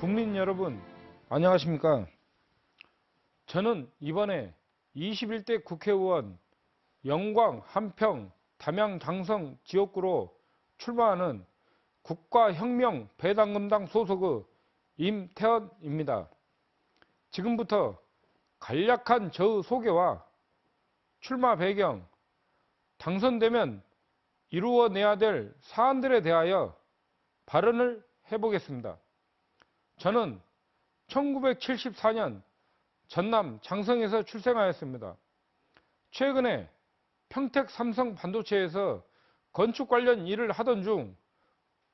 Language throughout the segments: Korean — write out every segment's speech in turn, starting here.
국민 여러분, 안녕하십니까? 저는 이번에 21대 국회의원 영광, 한평, 담양, 장성 지역구로 출마하는 국가혁명배당금당 소속의 임태헌입니다. 지금부터 간략한 저의 소개와 출마 배경, 당선되면 이루어내야 될 사안들에 대하여 발언을 해보겠습니다. 저는 1974년 전남 장성에서 출생하였습니다. 최근에 평택 삼성 반도체에서 건축 관련 일을 하던 중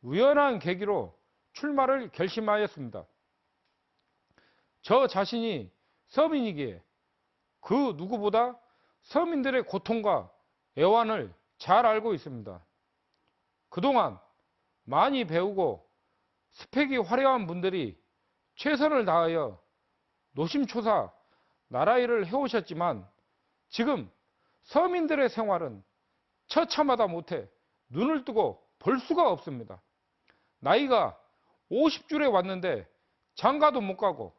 우연한 계기로 출마를 결심하였습니다. 저 자신이 서민이기에 그 누구보다 서민들의 고통과 애환을 잘 알고 있습니다. 그동안 많이 배우고 스펙이 화려한 분들이 최선을 다하여 노심초사 나라 일을 해오셨지만 지금 서민들의 생활은 처참하다 못해 눈을 뜨고 볼 수가 없습니다. 나이가 50줄에 왔는데 장가도 못 가고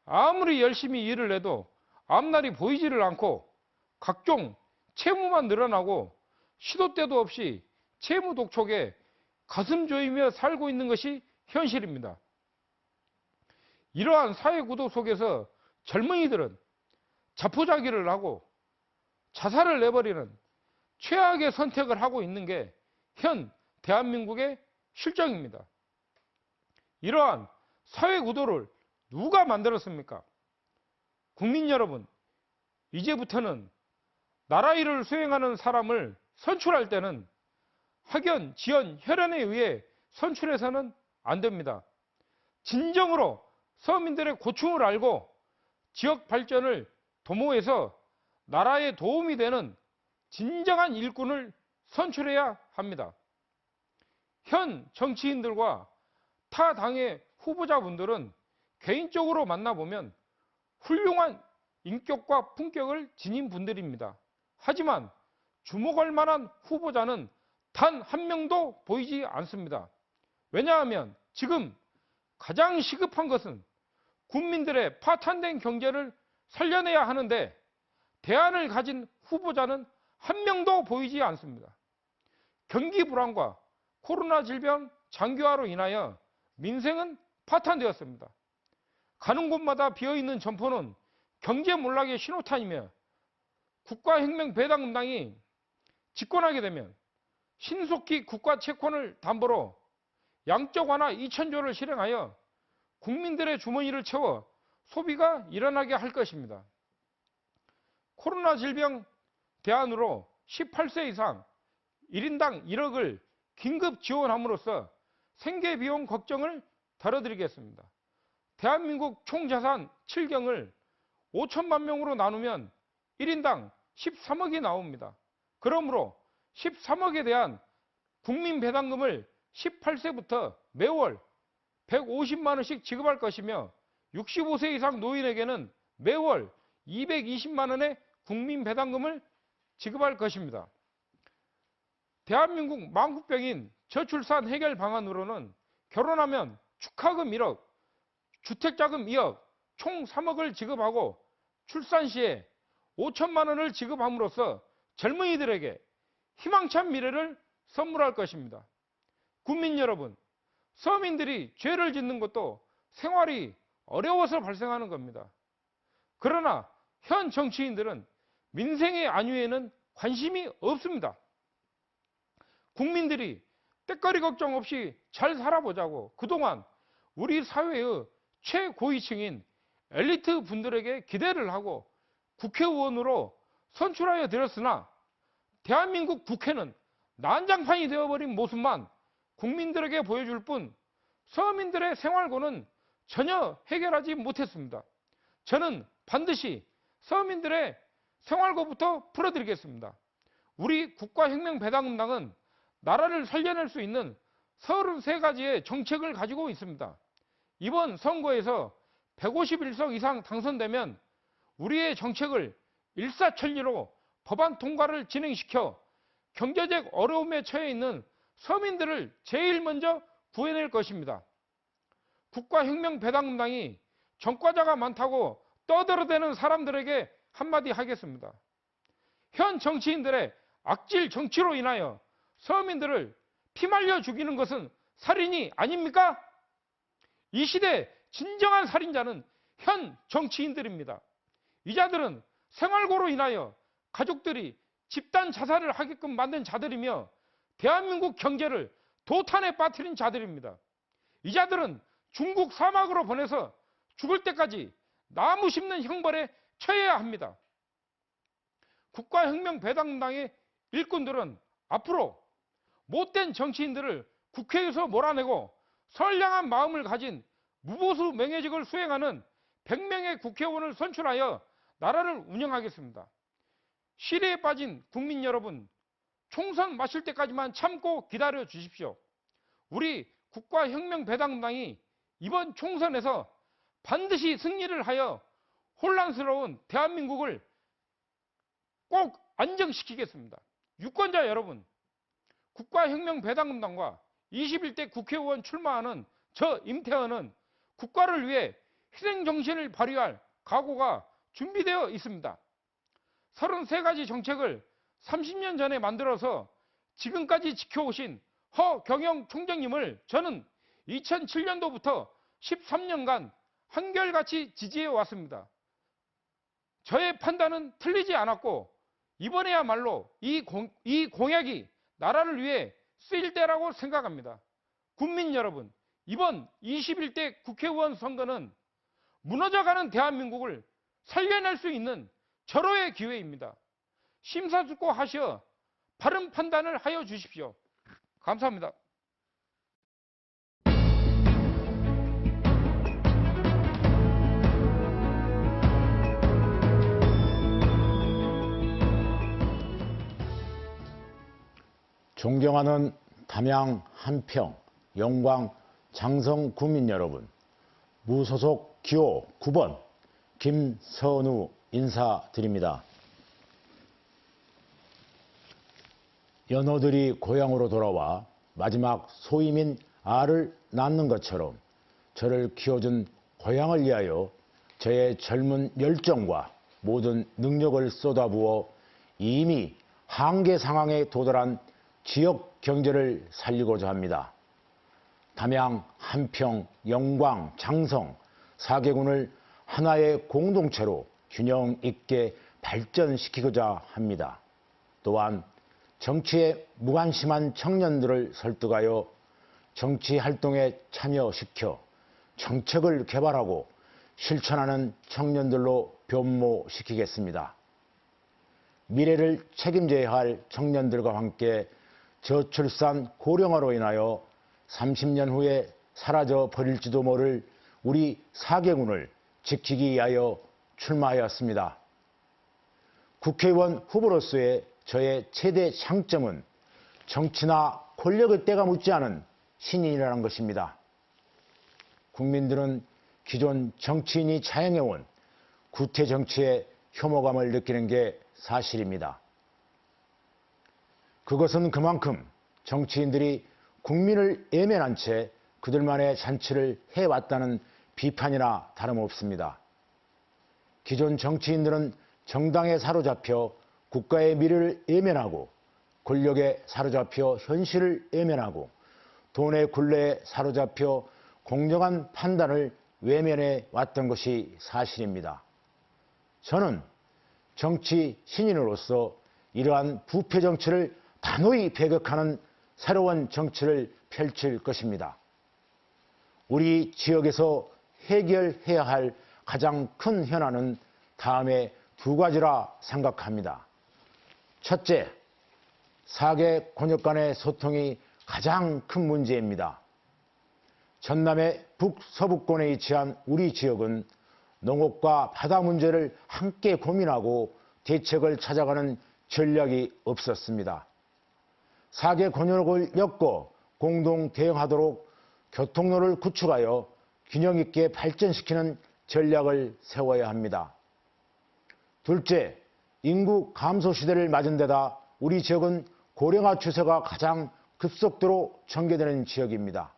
아무리 열심히 일을 해도 앞날이 보이지를 않고 각종 채무만 늘어나고 시도 때도 없이 채무 독촉에 가슴 조이며 살고 있는 것이 현실입니다. 이러한 사회 구도 속에서 젊은이들은 자포자기를 하고 자살을 내버리는 최악의 선택을 하고 있는 게 현 대한민국의 실정입니다. 이러한 사회 구도를 누가 만들었습니까? 국민 여러분, 이제부터는 나라 일을 수행하는 사람을 선출할 때는 학연, 지연, 혈연에 의해 선출해서는 안 됩니다. 진정으로 서민들의 고충을 알고 지역 발전을 도모해서 나라에 도움이 되는 진정한 일꾼을 선출해야 합니다. 현 정치인들과 타 당의 후보자분들은 개인적으로 만나보면 훌륭한 인격과 품격을 지닌 분들입니다. 하지만 주목할 만한 후보자는 단 한 명도 보이지 않습니다. 왜냐하면 지금 가장 시급한 것은 국민들의 파탄된 경제를 살려내야 하는데 대안을 가진 후보자는 한 명도 보이지 않습니다. 경기 불황과 코로나 질병 장기화로 인하여 민생은 파탄되었습니다. 가는 곳마다 비어있는 점포는 경제 몰락의 신호탄이며 국가혁명배당금당이 집권하게 되면 신속히 국가 채권을 담보로 양적 완화 2,000조를 실행하여 국민들의 주머니를 채워 소비가 일어나게 할 것입니다. 코로나 질병 대안으로 18세 이상 1인당 1억을 긴급 지원함으로써 생계비용 걱정을 덜어드리겠습니다. 대한민국 총자산 7경을 5천만 명으로 나누면 1인당 13억이 나옵니다. 그러므로 13억에 대한 국민배당금을 18세부터 매월 150만 원씩 지급할 것이며 65세 이상 노인에게는 매월 220만 원의 국민배당금을 지급할 것입니다. 대한민국 만국병인 저출산 해결 방안으로는 결혼하면 축하금 1억, 주택자금 2억, 총 3억을 지급하고 출산 시에 5천만 원을 지급함으로써 젊은이들에게 희망찬 미래를 선물할 것입니다. 국민 여러분, 서민들이 죄를 짓는 것도 생활이 어려워서 발생하는 겁니다. 그러나 현 정치인들은 민생의 안위에는 관심이 없습니다. 국민들이 때거리 걱정 없이 잘 살아보자고 그동안 우리 사회의 최고위층인 엘리트 분들에게 기대를 하고 국회의원으로 선출하여 드렸으나 대한민국 국회는 난장판이 되어버린 모습만 국민들에게 보여줄 뿐 서민들의 생활고는 전혀 해결하지 못했습니다. 저는 반드시 서민들의 생활고부터 풀어드리겠습니다. 우리 국가혁명배당금당은 나라를 살려낼 수 있는 33가지의 정책을 가지고 있습니다. 이번 선거에서 151석 이상 당선되면 우리의 정책을 일사천리로 법안 통과를 진행시켜 경제적 어려움에 처해 있는 서민들을 제일 먼저 구해낼 것입니다. 국가혁명배당금당이 전과자가 많다고 떠들어대는 사람들에게 한마디 하겠습니다. 현 정치인들의 악질 정치로 인하여 서민들을 피말려 죽이는 것은 살인이 아닙니까? 이 시대 진정한 살인자는 현 정치인들입니다. 이 자들은 생활고로 인하여 가족들이 집단 자살을 하게끔 만든 자들이며 대한민국 경제를 도탄에 빠뜨린 자들입니다. 이 자들은 중국 사막으로 보내서 죽을 때까지 나무 심는 형벌에 처해야 합니다. 국가혁명배당당의 일꾼들은 앞으로 못된 정치인들을 국회에서 몰아내고 선량한 마음을 가진 무보수 명예직을 수행하는 100명의 국회의원을 선출하여 나라를 운영하겠습니다. 시리에 빠진 국민 여러분, 총선 마칠 때까지만 참고 기다려 주십시오. 우리 국가혁명배당당이 이번 총선에서 반드시 승리를 하여 혼란스러운 대한민국을 꼭 안정시키겠습니다. 유권자 여러분, 국가혁명배당당과 21대 국회의원 출마하는 저 임태헌은 국가를 위해 희생정신을 발휘할 각오가 준비되어 있습니다. 33가지 정책을 30년 전에 만들어서 지금까지 지켜오신 허경영 총장님을 저는 2007년도부터 13년간 한결같이 지지해 왔습니다. 저의 판단은 틀리지 않았고 이번에야말로 이 공약이 나라를 위해 쓰일 때라고 생각합니다. 국민 여러분, 이번 21대 국회의원 선거는 무너져가는 대한민국을 살려낼 수 있는 절호의 기회입니다. 심사숙고하셔 바른 판단을 하여 주십시오. 감사합니다. 존경하는 담양, 한평, 영광, 장성 구민 여러분, 무소속 기호 9번 김선우 인사드립니다. 연어들이 고향으로 돌아와 마지막 소임인 알을 낳는 것처럼 저를 키워준 고향을 위하여 저의 젊은 열정과 모든 능력을 쏟아부어 이미 한계 상황에 도달한 지역 경제를 살리고자 합니다. 담양, 한평, 영광, 장성 4개군을 하나의 공동체로 균형 있게 발전시키고자 합니다. 또한 정치에 무관심한 청년들을 설득하여 정치 활동에 참여시켜 정책을 개발하고 실천하는 청년들로 변모시키겠습니다. 미래를 책임져야 할 청년들과 함께 저출산 고령화로 인하여 30년 후에 사라져 버릴지도 모를 우리 4개군을 지키기 위하여 출마하였습니다. 국회의원 후보로서의 저의 최대 장점은 정치나 권력의 때가 묻지 않은 신인이라는 것입니다. 국민들은 기존 정치인이 자행해온 구태 정치에 혐오감을 느끼는 게 사실입니다. 그것은 그만큼 정치인들이 국민을 외면한 채 그들만의 잔치를 해왔다는 비판이나 다름없습니다. 기존 정치인들은 정당에 사로잡혀 국가의 미래를 외면하고 권력에 사로잡혀 현실을 외면하고 돈의 굴레에 사로잡혀 공정한 판단을 외면해 왔던 것이 사실입니다. 저는 정치 신인으로서 이러한 부패 정치를 단호히 배격하는 새로운 정치를 펼칠 것입니다. 우리 지역에서 해결해야 할 가장 큰 현안은 다음에 2가지라 생각합니다. 첫째, 4개 권역 간의 소통이 가장 큰 문제입니다. 전남의 북서부권에 위치한 우리 지역은 농업과 바다 문제를 함께 고민하고 대책을 찾아가는 전략이 없었습니다. 4개 권역을 엮고 공동 대응하도록 교통로를 구축하여 균형 있게 발전시키는 전략을 세워야 합니다. 둘째, 인구 감소 시대를 맞은 데다 우리 지역은 고령화 추세가 가장 급속도로 전개되는 지역입니다.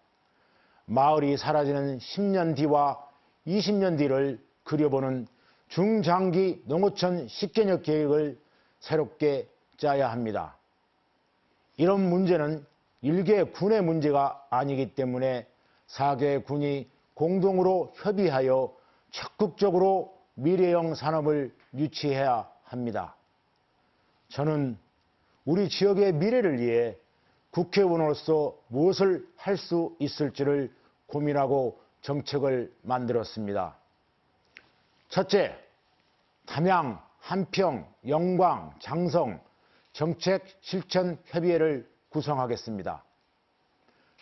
마을이 사라지는 10년 뒤와 20년 뒤를 그려보는 중장기 농어촌 식견역 계획을 새롭게 짜야 합니다. 이런 문제는 1개 군의 문제가 아니기 때문에 4개 군이 공동으로 협의하여 적극적으로 미래형 산업을 유치해야 합니다. 저는 우리 지역의 미래를 위해 국회의원으로서 무엇을 할 수 있을지를 고민하고 정책을 만들었습니다. 첫째, 담양, 한평, 영광, 장성 정책실천협의회를 구성하겠습니다.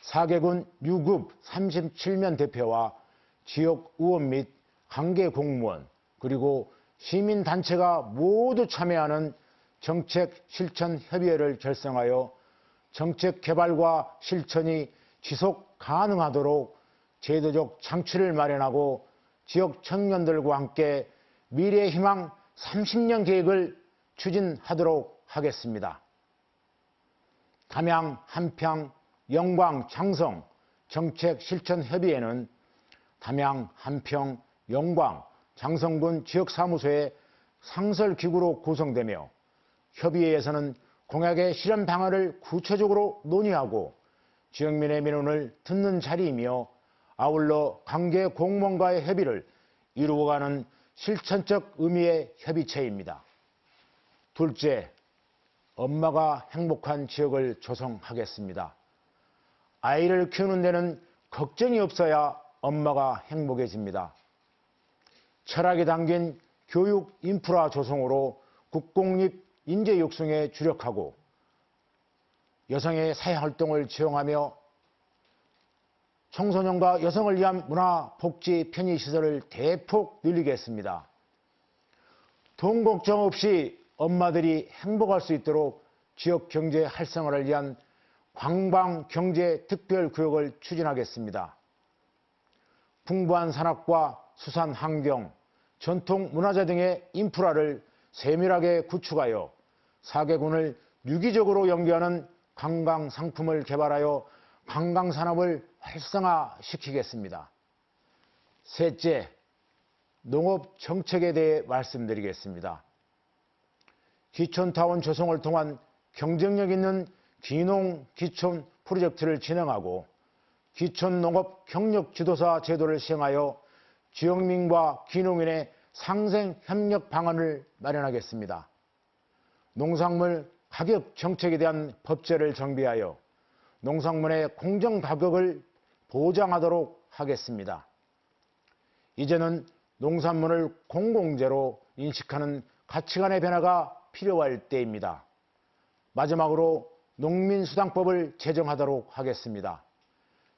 4개군 유급 37면 대표와 지역 의원 및 관계 공무원 그리고 시민단체가 모두 참여하는 정책실천협의회를 결성하여 정책 개발과 실천이 지속 가능하도록 제도적 장치를 마련하고 지역 청년들과 함께 미래희망 30년 계획을 추진하도록 하겠습니다. 담양, 한평, 영광, 장성 정책실천협의회는 담양, 한평, 영광, 장성군 지역사무소의 상설기구로 구성되며 협의회에서는 공약의 실현 방안을 구체적으로 논의하고 지역민의 민원을 듣는 자리이며 아울러 관계 공무원과의 협의를 이루어가는 실천적 의미의 협의체입니다. 둘째, 엄마가 행복한 지역을 조성하겠습니다. 아이를 키우는 데는 걱정이 없어야 엄마가 행복해집니다. 철학이 담긴 교육 인프라 조성으로 국공립 인재 육성에 주력하고 여성의 사회활동을 지원하며 청소년과 여성을 위한 문화, 복지, 편의시설을 대폭 늘리겠습니다. 돈 걱정 없이 엄마들이 행복할 수 있도록 지역 경제 활성화를 위한 관광경제특별구역을 추진하겠습니다. 풍부한 산업과 수산 환경, 전통 문화재 등의 인프라를 세밀하게 구축하여 4개군을 유기적으로 연계하는 관광상품을 개발하여 관광산업을 활성화시키겠습니다. 셋째, 농업정책에 대해 말씀드리겠습니다. 기촌타운 조성을 통한 경쟁력 있는 기농, 기촌 프로젝트를 진행하고 기촌농업 경력지도사 제도를 시행하여 지역민과 기농인의 상생협력 방안을 마련하겠습니다. 농산물 가격 정책에 대한 법제를 정비하여 농산물의 공정가격을 보장하도록 하겠습니다. 이제는 농산물을 공공재로 인식하는 가치관의 변화가 필요할 때입니다. 마지막으로 농민수당법을 제정하도록 하겠습니다.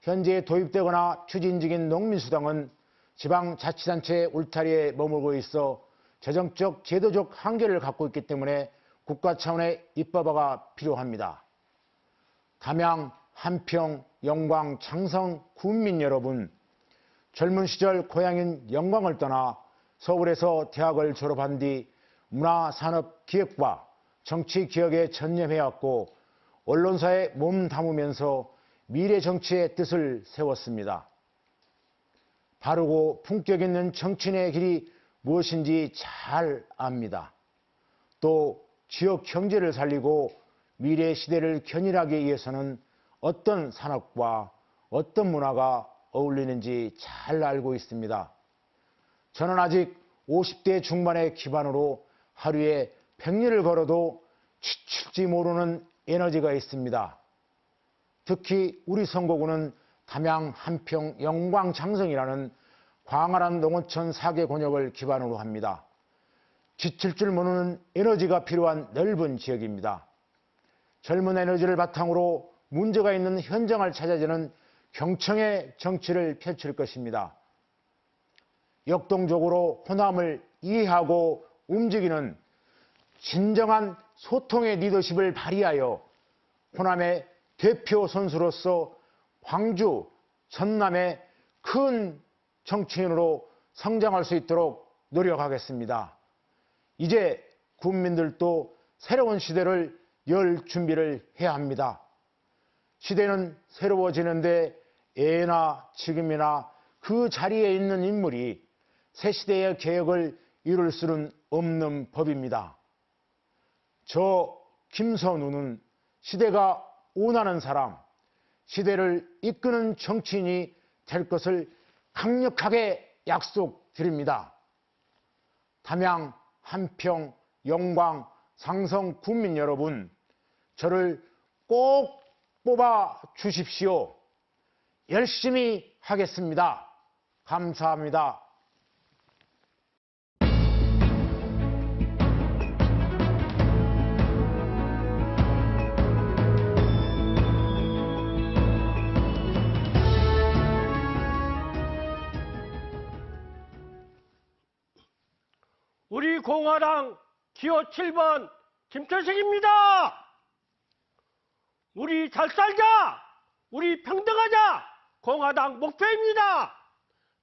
현재 도입되거나 추진 중인 농민수당은 지방자치단체의 울타리에 머물고 있어 재정적, 제도적 한계를 갖고 있기 때문에 국가 차원의 입법화가 필요합니다. 담양, 한평, 영광, 장성 군민 여러분, 젊은 시절 고향인 영광을 떠나 서울에서 대학을 졸업한 뒤 문화산업기획과 정치기획에 전념해왔고 언론사에 몸 담으면서 미래정치의 뜻을 세웠습니다. 바르고 품격 있는 정치인의 길이 무엇인지 잘 압니다. 또 지역 경제를 살리고 미래 시대를 견인하기 위해서는 어떤 산업과 어떤 문화가 어울리는지 잘 알고 있습니다. 저는 아직 50대 중반의 기반으로 하루에 100리를 걸어도 지칠지 모르는 에너지가 있습니다. 특히 우리 선거구는 담양, 한평, 영광, 장성이라는 광활한 농어촌 4개 권역을 기반으로 합니다. 지칠 줄 모르는 에너지가 필요한 넓은 지역입니다. 젊은 에너지를 바탕으로 문제가 있는 현장을 찾아주는 경청의 정치를 펼칠 것입니다. 역동적으로 호남을 이해하고 움직이는 진정한 소통의 리더십을 발휘하여 호남의 대표 선수로서 광주, 전남의 큰 정치인으로 성장할 수 있도록 노력하겠습니다. 이제 국민들도 새로운 시대를 열 준비를 해야 합니다. 시대는 새로워지는데 예나 지금이나 그 자리에 있는 인물이 새 시대의 개혁을 이룰 수는 없는 법입니다. 저 김선우는 시대가 원하는 사람, 시대를 이끄는 정치인이 될 것을 강력하게 약속드립니다. 담양, 한평, 영광, 상성 국민 여러분, 저를 꼭 뽑아 주십시오. 열심히 하겠습니다. 감사합니다. 우리 공화당 기호 7번 김천식입니다. 우리 잘 살자, 우리 평등하자, 공화당 목표입니다.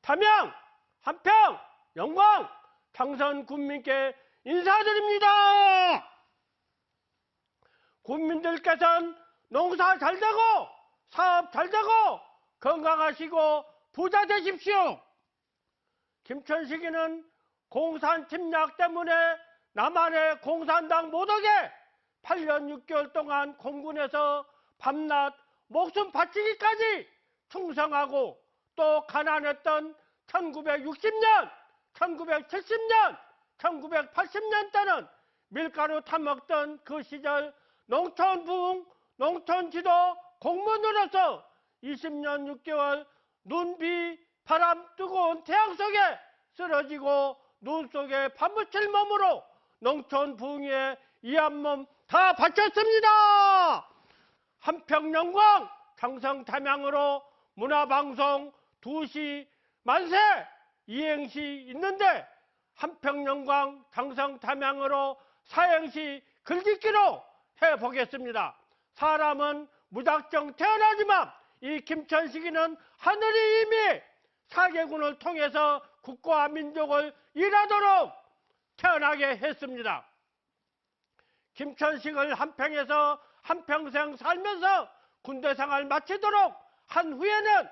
담양, 한평, 영광, 당선 국민께 인사드립니다. 국민들께서는 농사 잘 되고 사업 잘 되고 건강하시고 부자 되십시오. 김천식이는 공산 침략 때문에 남한의 공산당 모독에 8년 6개월 동안 공군에서 밤낮 목숨 바치기까지 충성하고 또 가난했던 1960년, 1970년, 1980년 때는 밀가루 타먹던 그 시절 농촌 부흥, 농촌 지도 공무원으로서 20년 6개월 눈, 비, 바람, 뜨거운 태양 속에 쓰러지고 눈 속에 파묻힐 몸으로 농촌 부흥에 이 한 몸 다 바쳤습니다. 한평영광 장성 담양으로 문화방송 2시 만세 이행시 있는데 한평영광 장성 담양으로 사행시 글짓기로 해보겠습니다. 사람은 무작정 태어나지만 이 김천식이는 하늘이 이미 사개군을 통해서 국가와 민족을 일하도록 태어나게 했습니다. 김천식을 한평에서 한평생 살면서 군대 생활 마치도록 한 후에는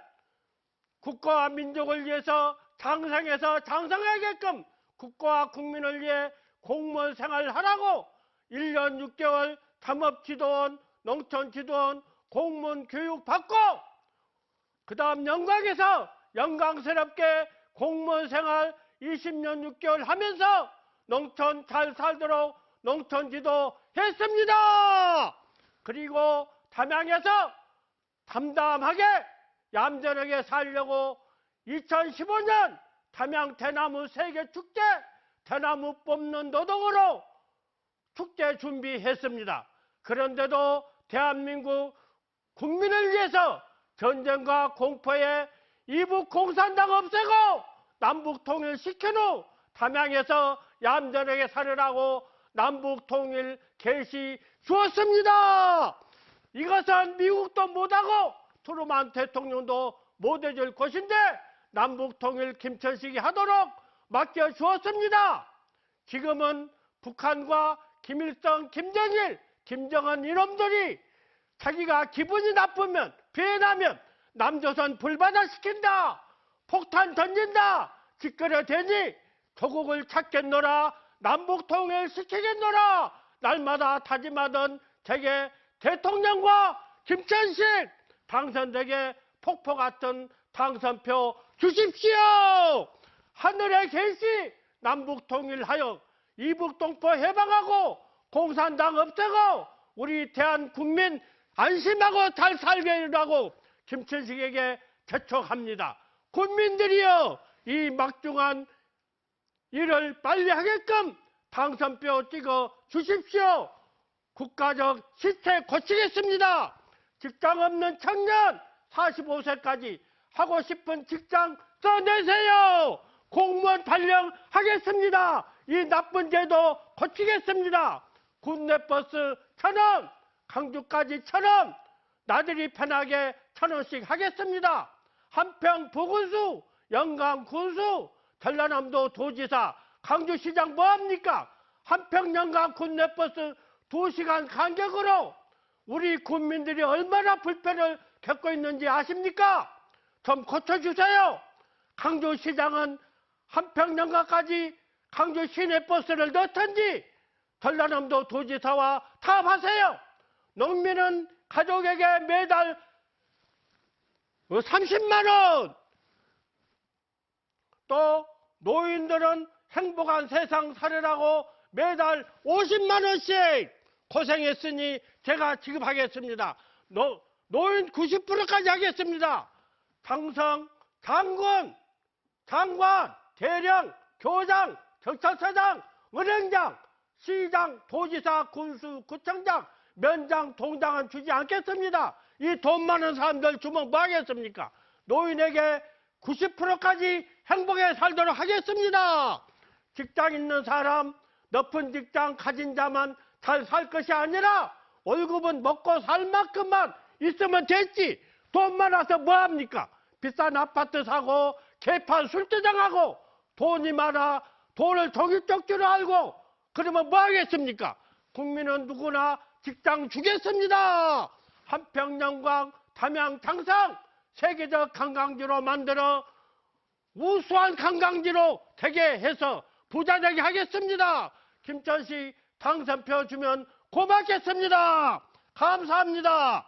국가와 민족을 위해서 장성해서 장성하게끔 국가와 국민을 위해 공무원 생활하라고 1년 6개월 담업지도원, 농촌지도원, 공무원 교육 받고 그 다음 영광에서 영광스럽게 공무원 생활 20년 6개월 하면서 농촌 잘 살도록 농촌지도 했습니다. 그리고 담양에서 담담하게 얌전하게 살려고 2015년 담양 대나무 세계축제 대나무 뽑는 노동으로 축제 준비했습니다. 그런데도 대한민국 국민을 위해서 전쟁과 공포에 이북 공산당 없애고 남북 통일 시킨 후 담양에서 얌전하게 살으라고 남북 통일 계시 주었습니다. 이것은 미국도 못하고 트루만 대통령도 못해줄 것인데 남북 통일 김천식이 하도록 맡겨 주었습니다. 지금은 북한과 김일성, 김정일, 김정은 이놈들이 자기가 기분이 나쁘면 피해나면 남조선 불바다시킨다, 폭탄 던진다, 짓거려 대니 조국을 찾겠노라, 남북통일 시키겠노라 날마다 다짐하던 제게 대통령과 김천식 당선되게 폭포 같은 당선표 주십시오. 하늘의 계시 남북통일하여 이북동포 해방하고 공산당 없애고 우리 대한국민 안심하고 잘 살게 해라고 김천식에게 재촉합니다. 국민들이여 이 막중한 일을 빨리 하게끔 당선표 찍어 주십시오. 국가적 시체 고치겠습니다. 직장 없는 청년 45세까지 하고 싶은 직장 써내세요. 공무원 발령하겠습니다. 이 나쁜 제도 고치겠습니다. 국내버스 1,000원, 강주까지 1,000원, 나들이 편하게 1,000원씩 하겠습니다. 한평 보건수, 영광 군수, 전라남도 도지사, 강주시장 뭐합니까? 한평 영광 국내버스 2시간 간격으로 우리 국민들이 얼마나 불편을 겪고 있는지 아십니까? 좀 고쳐주세요. 강주시장은 한평년가까지 강주 시내버스를 넣던지 전라남도 도지사와 타협하세요. 농민은 가족에게 매달 30만 원, 또 노인들은 행복한 세상 살으라고 매달 50만 원씩 고생했으니 제가 지급하겠습니다. 노인 90%까지 하겠습니다. 장성, 장군, 장관, 대령, 교장, 경찰서장, 은행장, 시장, 도지사, 군수, 구청장, 면장, 동장은 주지 않겠습니다. 이 돈 많은 사람들 주면 뭐 하겠습니까? 노인에게 90%까지 행복하게 살도록 하겠습니다. 직장 있는 사람, 높은 직장 가진 자만 잘 살 것이 아니라 월급은 먹고 살 만큼만 있으면 됐지. 돈 많아서 뭐 합니까? 비싼 아파트 사고 개판 술주장하고 돈이 많아 돈을 종이쪽 줄 알고 그러면 뭐 하겠습니까? 국민은 누구나 직장 주겠습니다. 한평영광, 담양, 장성 세계적 관광지로 만들어 우수한 관광지로 되게 해서 부자 되게 하겠습니다. 김천시 당선표 주면 고맙겠습니다. 감사합니다.